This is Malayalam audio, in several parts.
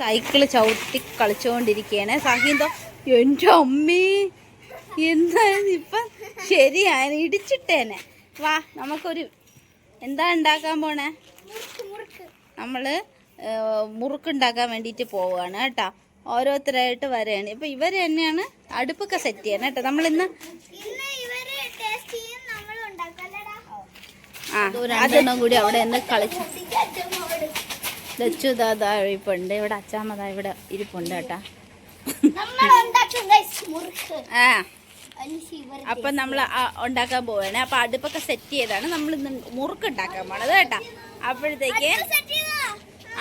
സൈക്കിള് ചവിട്ടി കളിച്ചുകൊണ്ടിരിക്കുകയാണ്. സഹീന്തോ എൻ്റെ അമ്മേ എന്തായാലും ഇപ്പം ശരിയായ ഇടിച്ചിട്ടേനെ. വാ നമുക്കൊരു എന്താ ഉണ്ടാക്കാൻ പോണേ? നമ്മൾ മുറുക്കുണ്ടാക്കാൻ വേണ്ടിയിട്ട് പോവുകയാണ് കേട്ടോ. ഓരോരുത്തരായിട്ട് വരെയാണ്. ഇപ്പം ഇവർ തന്നെയാണ് അടുപ്പൊക്കെ സെറ്റ് ചെയ്യണം കേട്ടോ. നമ്മളിന്ന് രണ്ടെണ്ണം കൂടി അവിടെ നിന്ന് കളിച്ചു. ലച്ചു ദാദാ ഇരിപ്പുണ്ട് ഇവിടെ, അച്ചാമ്മ ഇവിടെ ഇരിപ്പുണ്ട് കേട്ടാ. അപ്പം നമ്മൾ ഉണ്ടാക്കാൻ പോവുകയാണ്. അപ്പം അടുപ്പൊക്കെ സെറ്റ് ചെയ്താണ് നമ്മൾ ഇന്ന് മുറുക്ക് ഉണ്ടാക്കാൻ പോണത് കേട്ടാ. അപ്പോഴത്തേക്ക്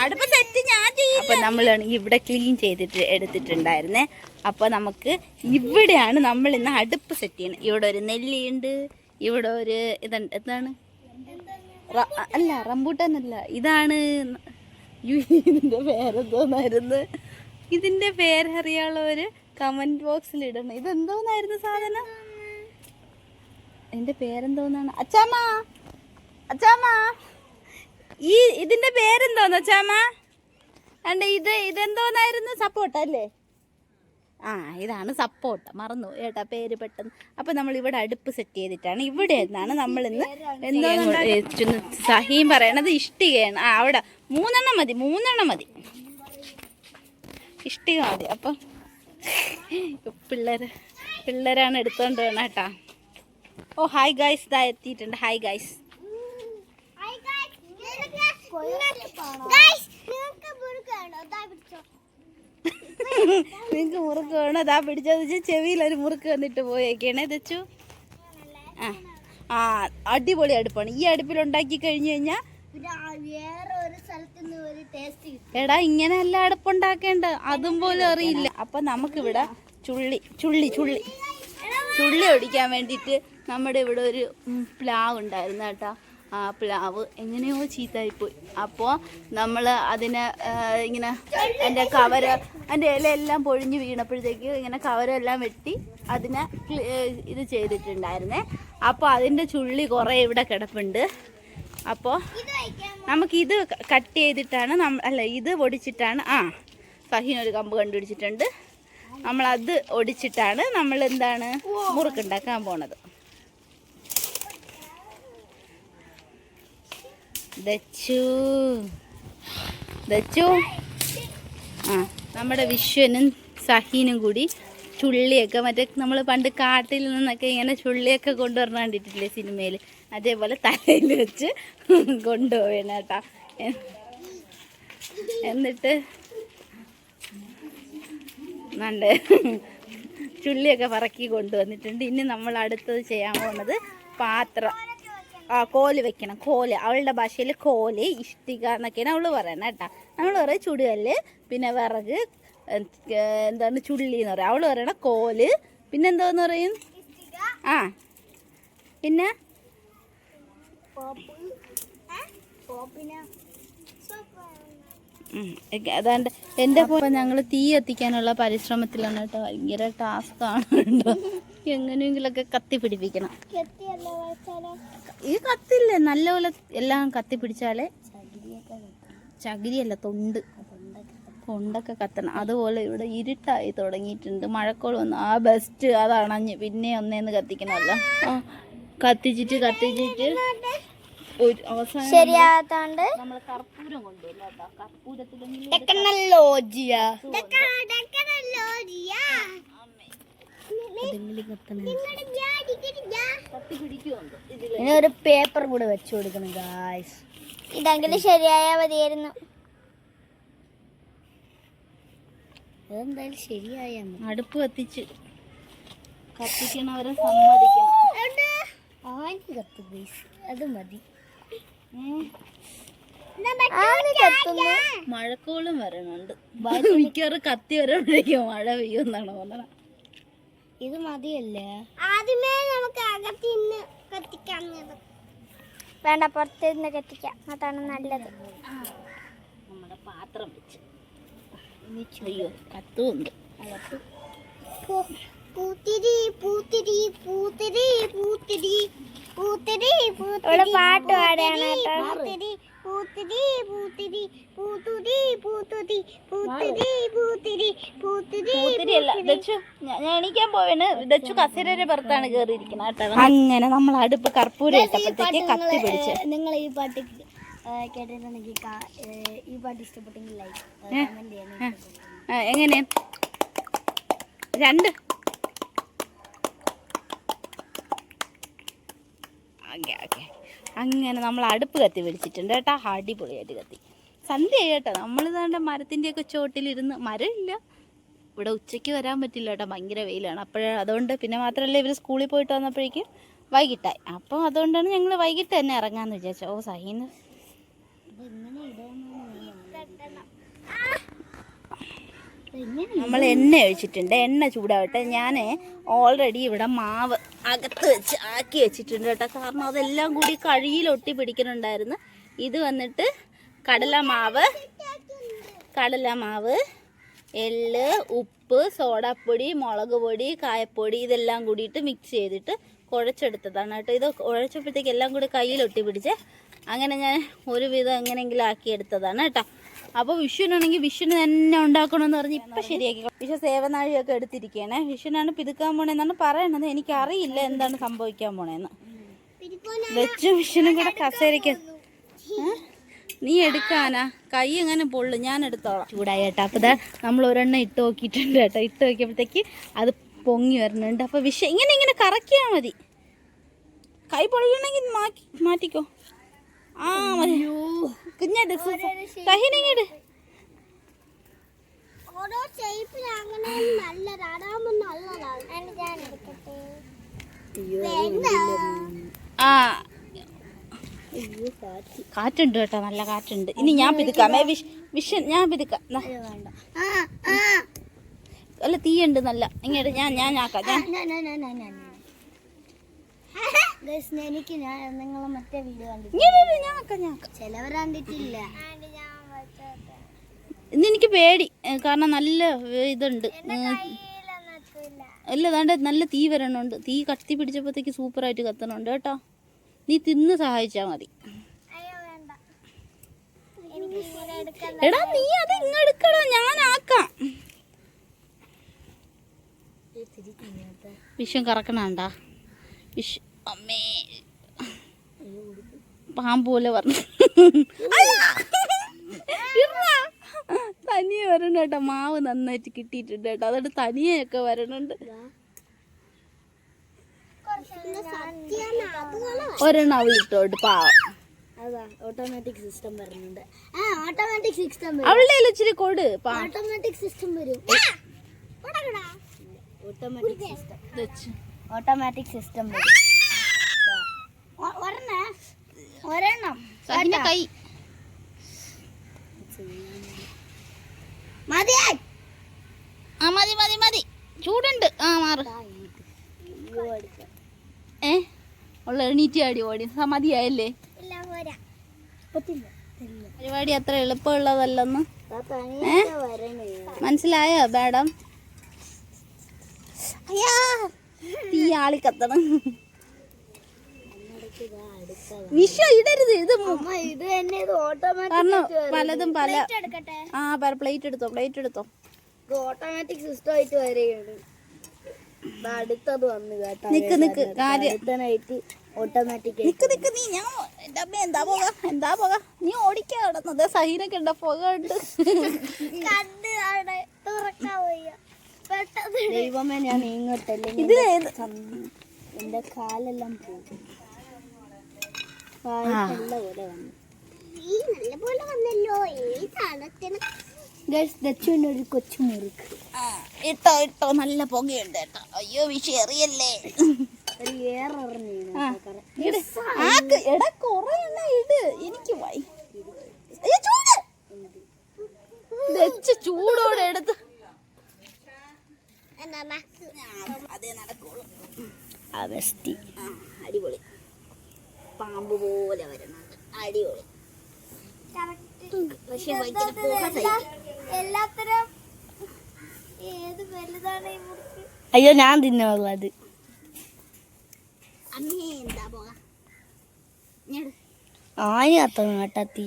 അടുപ്പ് സെറ്റ് ഞാൻ ചെയ്യും. അപ്പം നമ്മൾ ഇവിടെ ക്ലീൻ ചെയ്തിട്ട് എടുത്തിട്ടുണ്ടായിരുന്നേ. അപ്പോൾ നമുക്ക് ഇവിടെയാണ് നമ്മൾ ഇന്ന് അടുപ്പ് സെറ്റ് ചെയ്യണം. ഇവിടെ ഒരു നെല്ലിയുണ്ട്, ഇവിടെ ഒരു ഇതുണ്ട്. എന്താണ്? അല്ല റംബൂട്ടാനല്ല, ഇതാണ്. ഇതിൻ്റെ പേരെന്തോന്നായിരുന്നു? ഇതിൻ്റെ പേരറിയാനുള്ളവര് കമന്റ് ബോക്സിൽ ഇടണം. ഇതെന്തോന്നായിരുന്നു സാധനം? ഇതിൻ്റെ പേരെന്തോന്നാണ്? അച്ചാമ്മ അച്ചാമ്മ ഇതിൻ്റെ പേരെന്തോന്ന് അച്ചാമ്മ? അണ്ട് ഇതെന്തോന്നായിരുന്നു? സപ്പോട്ട അല്ലേ? ഇതാണ് സപ്പോട്ട. മറന്നു ഏട്ടാ പേര് പെട്ടെന്ന്. അപ്പം നമ്മൾ ഇവിടെ അടുപ്പ് സെറ്റ് ചെയ്തിട്ടാണ്. ഇവിടെ നിന്നാണ് നമ്മൾ ഇന്ന് എന്തോ സഹീം പറയണത് ഇഷ്ടികയാണ്. അവിടെ 3 എണ്ണം മതി ഇഷ്ടിക മതി. അപ്പം പിള്ളേരാണ് എടുത്തോണ്ട് വേണം കേട്ടാ. ഓ ഹായ് ഗൈസ്, ഇതാ എത്തിയിട്ടുണ്ട്. Hi guys. നിങ്ങക്ക് മുറുക്ക് വേണോ? അതാ പിടിച്ചത്. ചെവിയിലൊരു മുറുക്ക് വന്നിട്ട് പോയേക്കാണേ തെച്ചു. അടിപൊളി അടുപ്പാണ്. ഈ അടുപ്പിൽ ഉണ്ടാക്കി കഴിഞ്ഞു കഴിഞ്ഞാൽ എടാ ഇങ്ങനെ അല്ല അടുപ്പുണ്ടാക്കേണ്ട, അതും പോലും അറിയില്ല. അപ്പൊ നമുക്കിവിടെ ചുള്ളി ഒടിക്കാൻ വേണ്ടിയിട്ട് നമ്മുടെ ഇവിടെ ഒരു പ്ലാവ് ഉണ്ടായിരുന്നു കേട്ടാ. ആ പ്ലാവ് എങ്ങനെയോ ചീത്തായിപ്പോയി. അപ്പോൾ നമ്മൾ അതിനെ ഇങ്ങനെ അതിൻ്റെ ഇലയെല്ലാം പൊഴിഞ്ഞ് വീണപ്പോഴത്തേക്ക് ഇങ്ങനെ കവരെല്ലാം വെട്ടി അതിനെ ഇത് ചെയ്തിട്ടുണ്ടായിരുന്നേ. അപ്പോൾ അതിൻ്റെ ചുള്ളി കുറേ ഇവിടെ കിടപ്പുണ്ട്. അപ്പോൾ നമുക്കിത് കട്ട് ചെയ്തിട്ടാണ് ഇത് ഒടിച്ചിട്ടാണ് സഹീനൊരു കമ്പ് കണ്ടുപിടിച്ചിട്ടുണ്ട്. നമ്മളത് ഒടിച്ചിട്ടാണ് നമ്മൾ എന്താണ് മുറുക്കുണ്ടാക്കാൻ പോണത്. ദച്ചു നമ്മുടെ വിശ്വനും സഹീനും കൂടി ചുള്ളിയൊക്കെ മറ്റേ നമ്മൾ പണ്ട് കാട്ടിൽ നിന്നൊക്കെ ഇങ്ങനെ ചുള്ളിയൊക്കെ കൊണ്ടുവരണം കണ്ടിട്ടില്ലേ സിനിമയിൽ? അതേപോലെ തലയിൽ വെച്ച് കൊണ്ടുപോവേണം കേട്ടാ. എന്നിട്ട് നല്ല ചുള്ളിയൊക്കെ പറക്കി കൊണ്ടുവന്നിട്ടുണ്ട്. ഇനി നമ്മൾ അടുത്തത് ചെയ്യാൻ പോകുന്നത് പാത്രം കോല് വെക്കണം. കോല് അവളുടെ ഭാഷയിൽ കോല് ഇഷ്ടിക എന്നൊക്കെയാണ് അവള് പറയണ കേട്ടാ. നമ്മൾ പറയും ചുടുകല്ല്, പിന്നെ വിറക്, എന്താണ് ചുള്ളി എന്ന് പറയും. അവള് പറയണ കോല്. പിന്നെന്തോന്ന് പറയും? പിന്നെ അതാണ്ട് എൻ്റെ ഞങ്ങൾ തീ എത്തിക്കാനുള്ള പരിശ്രമത്തിലാണ് കേട്ടോ. ഭയങ്കര ടാസ്ക്കാണ് കേട്ടോ. എങ്ങനെയെങ്കിലൊക്കെ കത്തി പിടിപ്പിക്കണം. ഈ കത്തില്ലേ നല്ലപോലെ എല്ലാം കത്തി പിടിച്ചാലേ, ചകിരിയല്ല തൊണ്ടൊക്കെ കത്തണം. അതുപോലെ ഇവിടെ ഇരുട്ടായി തുടങ്ങിയിട്ടുണ്ട്. മഴക്കോൾ വന്നു. ബെസ്റ്റ് അതണഞ്ഞ് പിന്നെ ഒന്നേന്ന് കത്തിക്കണമല്ലോ. കത്തിച്ചിട്ട് അവസാനം ശരിയാത്തോണ്ട് നമ്മൾ കർപ്പൂരം കൊണ്ടുവരും കേട്ടോ. കർപ്പൂരത്തിൽ ഒരു പേപ്പർ കൂടെ വെച്ചു കൊടുക്കണം ഗായ്സ്. ഇതെങ്കിലും ശരിയായാ മതിയായിരുന്നു. അതെന്തായാലും ശരിയായ അടുപ്പ് കത്തിക്കണവരെ സമ്മതിക്കണം. അത് മതി. മഴക്കോളും വരണുണ്ട്. മിക്കവാറും കത്തി വരുമ്പോഴേക്കും മഴ പെയ്യുമെന്നാണ് പറഞ്ഞത്. ഇത് മതിയല്ലേ? ആദ്യമേ നമുക്ക് അകത്തിന്ന് കത്തിക്കാം. വേണ്ട, പുറത്തിരുന്ന് കത്തിക്കാം. അതാണ് നല്ലത്. നമ്മുടെ പാത്രം വെച്ച് അയ്യോ കത്തുണ്ട്. പാട്ട് പാടാണ്. പൂത്തിരി പൂത്തിരി പൂത്തുരി പൂത്തുരി പൂത്തിരി പൂത്തിരി പൂത്തിരി പൂത്തിരിയല്ല ദച്ചു, ഞാൻ എണീക്കാൻ പോവേണ്. ദച്ചു കസേരയുടെ പുറത്താണ് കേറിയിരിക്കുന്നത് കേട്ടോ. അങ്ങനെ നമ്മൾ അടുപ്പ് കർപ്പൂരം ഇട്ടപ്പോഴത്തേക്ക് കത്തി പിടിച്ച്. നിങ്ങൾ ഈ പാട്ട് കേട്ടിട്ടുണ്ടെങ്കിൽ ഈ പാട്ട് ഇഷ്ടപ്പെട്ടെങ്കിൽ ലൈക്ക് കമന്റ് ചെയ്യണം. എങ്ങനെ 2 ഓക്കെ ഓക്കെ. അങ്ങനെ നമ്മൾ അടുപ്പ് കത്തി പിടിച്ചിട്ടുണ്ട് കേട്ടോ. അടിപൊളിയായിട്ട് കത്തി. സന്ധ്യയായി കേട്ടോ. നമ്മളിതാണ്ട് മരത്തിൻ്റെയൊക്കെ ചോട്ടിലിരുന്ന്, മരമില്ല ഇവിടെ, ഉച്ചയ്ക്ക് വരാൻ പറ്റില്ല കേട്ടോ, ഭയങ്കര വെയിലാണ്. അതുകൊണ്ട് പിന്നെ മാത്രമല്ല ഇവർ സ്കൂളിൽ പോയിട്ട് വന്നപ്പോഴേക്കും വൈകിട്ടായി. അപ്പോൾ അതുകൊണ്ടാണ് ഞങ്ങൾ വൈകിട്ട് തന്നെ ഇറങ്ങാമെന്ന് വിചാരിച്ചു. ഓ സഹീന്ന് നമ്മൾ എണ്ണ ഒഴിച്ചിട്ടുണ്ട്. എണ്ണ ചൂടാവട്ടെ. ഞാൻ ഓൾറെഡി ഇവിടെ മാവ് അകത്ത് വെച്ച് ആക്കി വെച്ചിട്ടുണ്ട് കേട്ടോ. കാരണം അതെല്ലാം കൂടി കഴിയിലൊട്ടി പിടിക്കുന്നുണ്ടായിരുന്നു. ഇത് വന്നിട്ട് കടലമാവ്, എള്ള്, ഉപ്പ്, സോഡാപ്പൊടി, മുളക് പൊടി, കായപ്പൊടി ഇതെല്ലാം കൂടിയിട്ട് മിക്സ് ചെയ്തിട്ട് കുഴച്ചെടുത്തതാണ് കേട്ടോ. ഇത് കുഴച്ചപ്പോഴത്തേക്ക് എല്ലാം കൂടി കയ്യിലൊട്ടി പിടിച്ച് അങ്ങനെ ഞാൻ ഒരുവിധം എങ്ങനെയെങ്കിലും ആക്കിയെടുത്തതാണ് കേട്ടോ. അപ്പോൾ വിഷുവിനാണെങ്കിൽ വിഷുവിന് തന്നെ ഉണ്ടാക്കണമെന്ന് പറഞ്ഞ് ഇപ്പം ശരിയാക്കി. വിഷു സേവനാഴിയൊക്കെ എടുത്തിരിക്കുകയാണ്. വിഷുവിനാണ് പിതുക്കാൻ പോണേന്നാണ് പറയണത്. എനിക്കറിയില്ല എന്താണ് സംഭവിക്കാൻ പോണേന്ന്. വെച്ചും വിഷുവിനും കൂടെ കസേരയ്ക്ക് നീ എടുക്കാനാ? കൈ എങ്ങനെ പൊള്ളു, ഞാൻ എടുത്തോളാം. ചൂടായി കേട്ടോ. അപ്പോൾ ഇതാ നമ്മൾ ഒരെണ്ണം ഇട്ട് നോക്കിയിട്ടുണ്ട് കേട്ടോ. ഇട്ട് നോക്കിയപ്പോഴത്തേക്ക് അത് പൊങ്ങി വരുന്നുണ്ട്. അപ്പോൾ വിഷു ഇങ്ങനെ കറക്കിയാൽ മതി. കൈ പൊള്ളണമെങ്കിൽ മാറ്റിക്കോ. ആ മതി. കുഞ്ഞാട് കഹിനിങ്ങട് ആ കാറ്റുണ്ട് കേട്ടോ, നല്ല കാറ്റുണ്ട്. ഇനി ഞാൻ പിതുക്കാമേ. വിഷൻ ഞാൻ പിതുക്കാം. അല്ല തീയുണ്ട് നല്ല. ഇങ്ങോട്ട് ഞാൻ ആക്കാം. എനിക്ക് നിങ്ങളെ മറ്റേ വീഡിയോ ചിലവർ കണ്ടിട്ടില്ല. ഇന്ന് എനിക്ക് പേടി, കാരണം നല്ല ഇതുണ്ട്. അല്ല അതാണ്ട് നല്ല തീ വരണുണ്ട്. തീ കത്തി പിടിച്ചപ്പോഴത്തേക്ക് സൂപ്പറായിട്ട് കത്തണുണ്ട് കേട്ടോ. നീ തിന്ന് സഹായിച്ചാൽ മതി. എടാ നീ അത് ഇങ്ങെടുക്കടാ, ഞാൻ ആക്കാം. വിഷം കറക്കണണ്ടാ. അമ്മേ പാമ്പൂലെ പറഞ്ഞു. തനിയെ വരണം കേട്ടോ. മാവ് നന്നായിട്ട് കിട്ടിയിട്ടുണ്ട് കേട്ടോ. അതുകൊണ്ട് തനിയൊക്കെ വരണുണ്ട്. ഒരെണ്ണം അവളിട്ടോട്ട് പാവം. ഓട്ടോമാറ്റിക് സിസ്റ്റം വരുന്നുണ്ട്. ഓട്ടോമാറ്റിക് സിസ്റ്റം അവളുടെ ഇച്ചിരി കൊട്. ഓട്ടോമാറ്റിക് സിസ്റ്റം വരും. ഓട്ടോമാറ്റിക് സിസ്റ്റം വരും. ഒരെണ്ണം കൈ മതിയായി. ആ മതി മതി മതി. ചൂടുണ്ട്. ആ മാറ്. ഉള്ള എണീറ്റ് ആടി ഓടി. മതിയായല്ലേ? പരിപാടി അത്ര എളുപ്പമുള്ളതല്ലെന്ന് മനസ്സിലായോ മാഡം? അയ്യാ തീ ആളി കത്തണം. വിഷ ഇടരുത്. ഇത് കാരണം പലതും പല. ആ പ്ലേറ്റ് എടുത്തോ. ഓട്ടോമാറ്റിക് സിസ്റ്റം ആയിട്ട് വരികയാണ്. അടുത്തത് വന്നു കേട്ടോ. നിക്ക് കാര്യമായിട്ട് ഓട്ടോമാറ്റിക്. നിക്ക് നീ. ഞാൻ എന്താ പോക നീ ഓടിക്കാ കിടന്നത്. സഹീനൊക്കെ ഉണ്ടോ? പുക ഉണ്ട്. ദൈവമേ ഞാൻ നീങ്ങട്ടല്ലേ. എന്റെ കാലെല്ലാം പോകും. ഒരു കൊച്ചു മുറുക്ക് ഇട്ടോ നല്ല പുകയുണ്ട് കേട്ടോ. അയ്യോ വിഷയം എറിയല്ലേ. എടാ കൊറേ ഇട്. എനിക്ക് ചൂടോടെ എടുത്ത് അതേ നടക്കുള്ളൂ. അടിപൊളി. പാമ്പ് പോലെ വരുന്നുണ്ട്. അടിപൊളി. പക്ഷെ എല്ലാത്തരം ഏത് വലുതാണ് ഈ മുറുക്ക്? അയ്യോ ഞാൻ തിന്നുള്ളൂ അത്. ആയി കത്തണം കേട്ടാ തീ.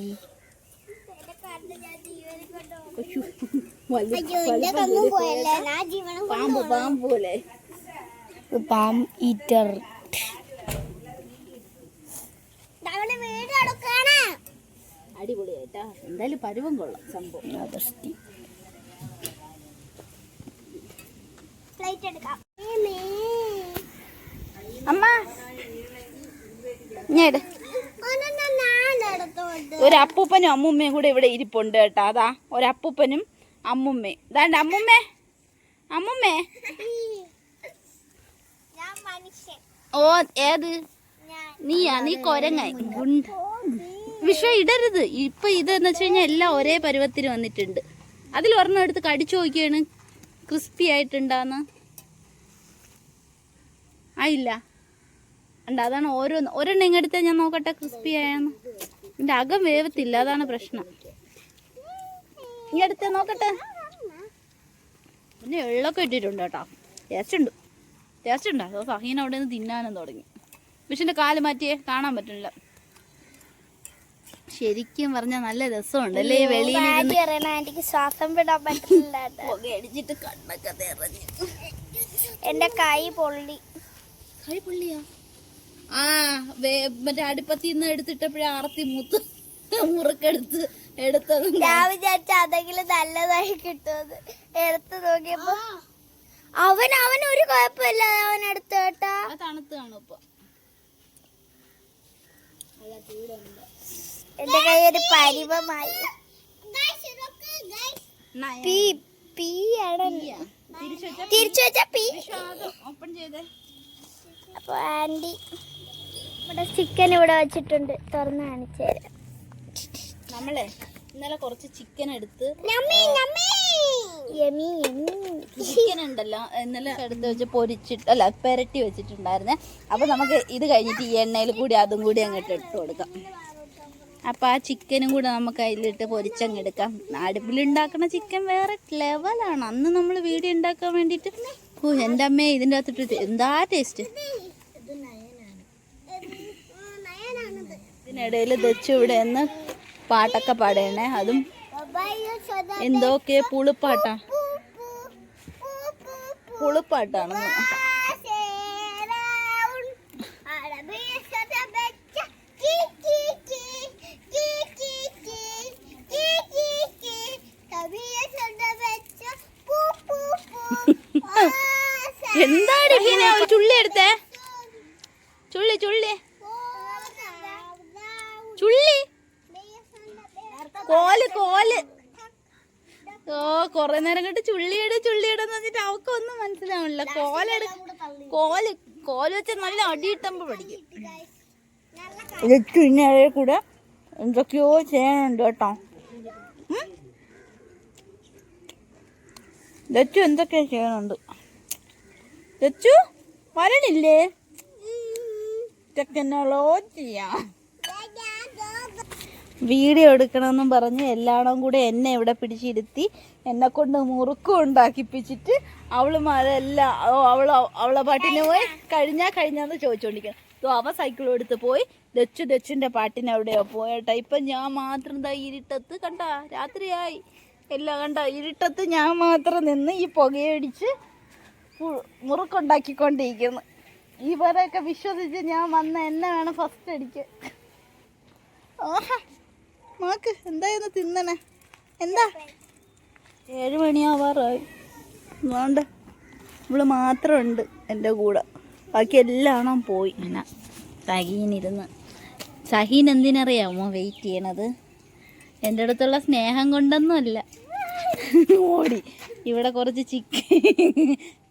Palm eater. അടിപൊളിയായിട്ടാ, എന്തായാലും പരുവം കൊള്ളാം സംഭവം. അമ്മ ഞാട് ഒരു അപ്പൂപ്പനും അമ്മൂമ്മയും കൂടെ ഇവിടെ ഇരിപ്പുണ്ട് കേട്ടോ. അതാ ഒരു അപ്പൂപ്പനും അമ്മൂമ്മയും. ഇതാണ്ട് അമ്മൂമ്മേ, അമ്മൂമ്മേ. ഓ ഏത് നീയാ? നീ കൊരങ്ങായി. വിഷം ഇടരുത്. ഇപ്പൊ ഇതെന്ന് വെച്ച് കഴിഞ്ഞാൽ എല്ലാം ഒരേ പരുവത്തിന് വന്നിട്ടുണ്ട്. അതിൽ ഒരെണ്ണം എടുത്ത് കടിച്ചു നോക്കിയാണ് ക്രിസ്പി ആയിട്ടുണ്ടാന്ന്. ആയില്ല ഉണ്ട്. അതാണ് ഒരെണ്ണം ഇങ്ങെടുത്താൽ ഞാൻ നോക്കട്ടെ ക്രിസ്പി ആയാന്ന്. ഇതിന്റെ അകം വേവത്തില്ല, അതാണ് പ്രശ്നം. ഇങ്ങെടുത്ത് നോക്കട്ടെ. പിന്നെ എള്ളൊക്കെ ഇട്ടിട്ടുണ്ട് കേട്ടോ. ടേസ്റ്റ് ഉണ്ട്, ടേസ്റ്റ് ഉണ്ട്. അതോ സഹീന അവിടെ നിന്ന് തിന്നാനും തുടങ്ങി. വിഷിന്റെ കാല് മാറ്റിയേ, കാണാൻ പറ്റുന്നില്ല. ശരിക്കും പറഞ്ഞാൽ നല്ല രസമുണ്ട് അല്ലേ വെളിയിൽ. ശ്വാസം വിടാൻ പറ്റില്ല. അടിച്ചിട്ട് കണ്ണൊക്കെ നിറഞ്ഞു. എന്റെ കൈ പൊള്ളി. കൈ പൊള്ളിയാ? ആ മറ്റേ അടുപ്പത്തിൽ നിന്ന് എടുത്തിട്ടപ്പോഴേ ആർത്തി മൂത്ത് മുറുക്കെടുത്ത് എടുത്തത്. ഞാൻ വിചാരിച്ച അതെങ്കിലും നല്ലതായി കിട്ടുമെന്ന്. എടുത്ത് നോക്കിയപ്പോ അവൻ ഒരു കുഴപ്പമില്ല. അവൻ എടുത്ത് കേട്ടാ. തണുത്ത് കാണും ഇപ്പൊ. എന്റെ കൈ ഒരു പരിവമായി. തിരിച്ചു വെച്ച പി. ഓപ്പൺ ചെയ്തേ. അപ്പൊ ആന്റി ഇവിടെ ചിക്കൻ ഇവിടെ വെച്ചിട്ടുണ്ട്, തുറന്ന് കാണിച്ചു തരാം. നമ്മളെ ഇന്നലെ കുറച്ച് ചിക്കൻ എടുത്ത് ചിക്കൻ ഉണ്ടല്ലോ ഇന്നലെ എടുത്ത് വെച്ച് പൊരിച്ചിട്ട് അല്ല പെരട്ടി വെച്ചിട്ടുണ്ടായിരുന്നേ. അപ്പൊ നമുക്ക് ഇത് കഴിഞ്ഞിട്ട് ഈ എണ്ണയിൽ കൂടി അതും കൂടി അങ്ങോട്ട് ഇട്ട് കൊടുക്കാം. അപ്പം ആ ചിക്കനും കൂടെ നമുക്ക് അതിലിട്ട് പൊരിച്ചങ്ങെടുക്കാം. അടുപ്പിലുണ്ടാക്കുന്ന ചിക്കൻ വേറെ ലെവലാണ്. അന്ന് നമ്മൾ വീഡിയോ ഉണ്ടാക്കാൻ വേണ്ടിയിട്ട് എൻ്റെ അമ്മയെ ഇതിൻ്റെ അകത്തിട്ട് എന്താ ടേസ്റ്റ്. ഇതിനിടയിൽ ദച്ചു ഇവിടെ നിന്ന് പാട്ടൊക്കെ പാടണേ. അതും എന്തൊക്കെ പുളിപ്പാട്ടാണ്. എന്താണ് ഇങ്ങനെ ഒരു ചുള്ളി എടുത്തേ? ചുള്ളി ചുള്ളി ചുള്ളി കോല് കോല്. ഓ കൊറേ നേരം കണ്ട് ചുള്ളിയിടെന്ന് പറഞ്ഞിട്ട് അവക്കൊന്നും മനസ്സിലാവില്ല. കോല് കോല് വെച്ച് നല്ല അടിയിട്ടമ്പോ പഠിക്കും. ഇതൊക്കെ ഇനി അതേ കൂടെ എന്തൊക്കെയോ ചെയ്യാനുണ്ട് കേട്ടോ. ദച്ചു എന്തൊക്കെയോ ചെയ്യാനുണ്ട്. ദച്ചു വരണില്ലേ? ടെക്നോളജിയാ. വീഡിയോ എടുക്കണമെന്നും പറഞ്ഞ് എല്ലായിടവും കൂടെ എന്നെ ഇവിടെ പിടിച്ചിരുത്തി എന്നെ കൊണ്ട് മുറുക്കും ഉണ്ടാക്കിപ്പിച്ചിട്ട് അവളുമാരെല്ലാം അവളെ പാട്ടിന് പോയി കഴിഞ്ഞാന്ന് ചോദിച്ചോണ്ടിരിക്കണം. അവ സൈക്കിളും എടുത്ത് പോയി. ദച്ചുൻ്റെ പാട്ടിന് എവിടെയോ പോയേട്ടാ. ഇപ്പം ഞാൻ മാത്രം എന്താ ഇരുട്ടത്ത് കണ്ട, രാത്രിയായി എല്ലാം കണ്ട, ഇരുട്ടത്ത് ഞാൻ മാത്രം നിന്ന് ഈ പുകയടിച്ച് മുറുക്കുണ്ടാക്കിക്കൊണ്ടിരിക്കുന്നു. ഇവരെയൊക്കെ വിശ്വസിച്ച് ഞാൻ വന്ന എന്നെ വേണം ഫസ്റ്റ് അടിക്കാൻ. ആഹാ നോക്ക് എന്തായിരുന്നു തിന്നണേ. എന്താ 7 മണിയാവാറായി. വേണ്ട ഇവള് മാത്രമുണ്ട് എൻ്റെ കൂടെ, ബാക്കി എല്ലാം പോയി. അങ്ങനെ സഹീൻ എന്തിനറിയാമോ വെയിറ്റ് ചെയ്യണത്? എൻ്റെ അടുത്തുള്ള സ്നേഹം കൊണ്ടൊന്നുമല്ല, ഓടി. ഇവിടെ കുറച്ച്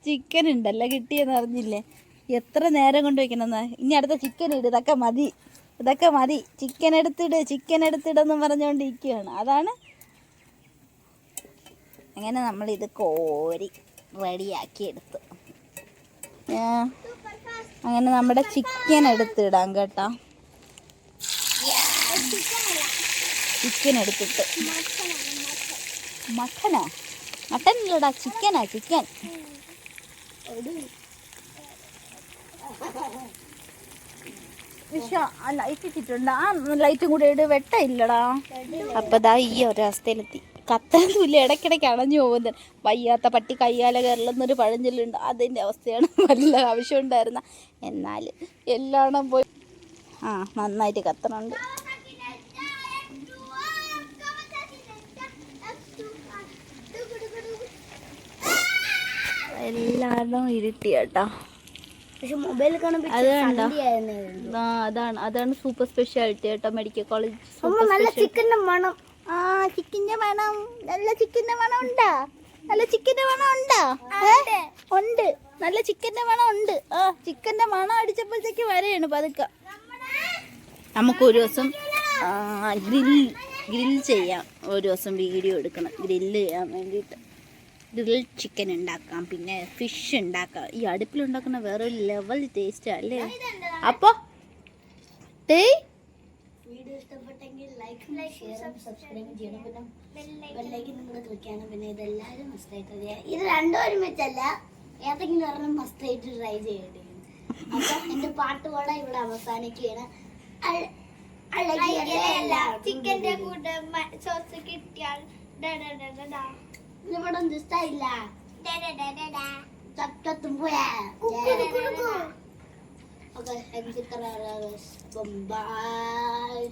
ചിക്കൻ ഉണ്ടല്ലോ കിട്ടിയെന്ന് അറിഞ്ഞില്ലേ? എത്ര നേരം കൊണ്ട് വെക്കണമെന്നാ. ഇനി അടുത്ത ചിക്കൻ ഇട്, ഇതൊക്കെ മതി ചിക്കൻ എടുത്തിടെന്ന് പറഞ്ഞുകൊണ്ടിരിക്കുകയാണ്. അതാണ് അങ്ങനെ നമ്മളിത് കോരി റെഡിയാക്കി എടുത്ത് അങ്ങനെ നമ്മുടെ ചിക്കൻ എടുത്തിടാം കേട്ടോ. ചിക്കൻ എടുത്തിട്ട് മട്ടനില്ലടാ, ചിക്കൻ. ലൈറ്റ് ഇട്ടിട്ടുണ്ട്. ആ ലൈറ്റും കൂടെ ഇട്, വെട്ടമില്ലടാ. അപ്പൊ ദാ ഈ ഒരവസ്ഥയിലെത്തി. കത്താനില്ല, ഇടയ്ക്കിടയ്ക്ക് അണഞ്ഞു പോകുന്നത്. വയ്യാത്ത പട്ടി കയ്യാല കയറില്ലെന്നൊരു പഴഞ്ചൊല്ലുണ്ട്. അതിൻ്റെ അവസ്ഥയാണ്. വല്ല ആവശ്യം ഉണ്ടായിരുന്ന, എന്നാൽ എല്ലാം പോയി. ആ നന്നായിട്ട് കത്തണുണ്ട്. എല്ലാവരും ഇരുട്ടി കേട്ടോ. പക്ഷെ മൊബൈൽ അതാണ് സൂപ്പർ സ്പെഷ്യാലിറ്റി കേട്ടോ, മെഡിക്കൽ കോളേജ്. നല്ല ചിക്കന്റെ മണം. ആ ചിക്കന്റെ മണം, നല്ല ചിക്കന്റെ മണം ഉണ്ടാ? നല്ല ചിക്കന്റെ മണം ഉണ്ടാ? ഉണ്ട്, നല്ല ചിക്കന്റെ മണം ഉണ്ട്. ആ ചിക്കന്റെ മണം അടിച്ചപ്പോഴത്തേക്ക് വരെയാണ് പതുക്കെ. നമുക്ക് ഒരു ദിവസം ഗ്രിൽ ചെയ്യാം. ഒരു ദിവസം വീഡിയോ എടുക്കണം ഗ്രില്ല് ചെയ്യാൻ വേണ്ടിയിട്ട്. ഗ്രിൽ ചിക്കൻ ഉണ്ടാക്കാം, പിന്നെ ഫിഷ് ഉണ്ടാക്കാം. ഈ അടുപ്പിലുണ്ടാക്കുന്ന വേറൊരു ലെവൽ ടേസ്റ്റ് അല്ലേ? അപ്പോൾ വീഡിയോ ഇഷ്ടപ്പെട്ടെങ്കിൽ ലൈക്ക് ഷെയറും സബ്സ്ക്രൈബ് ചെയ്യണം. പിന്നെ ബെല്ലൈക്കൻ നിങ്ങൾ ക്ലിക്ക് ചെയ്യണം. പിന്നെ ഇതെല്ലാവരും മസ്റ്റായിട്ട് ചെയ്യാം. ഇത് രണ്ടും ഒരുമിച്ചല്ല, ഏതെങ്കിലും ഒരെണ്ണം മസ്റ്റായിട്ട് ട്രൈ ചെയ്യേണ്ടി വരും. അപ്പം എൻ്റെ പാട്ടുപാടാൻ ഇവിടെ അവസാനിക്കുകയാണ്. ചിക്കൻ്റെ കൂടെ സോസ് കിട്ടിയാൽ ഇവിടെ ഒന്നും ഇഷ്ടമില്ല. Okay, exit Bye.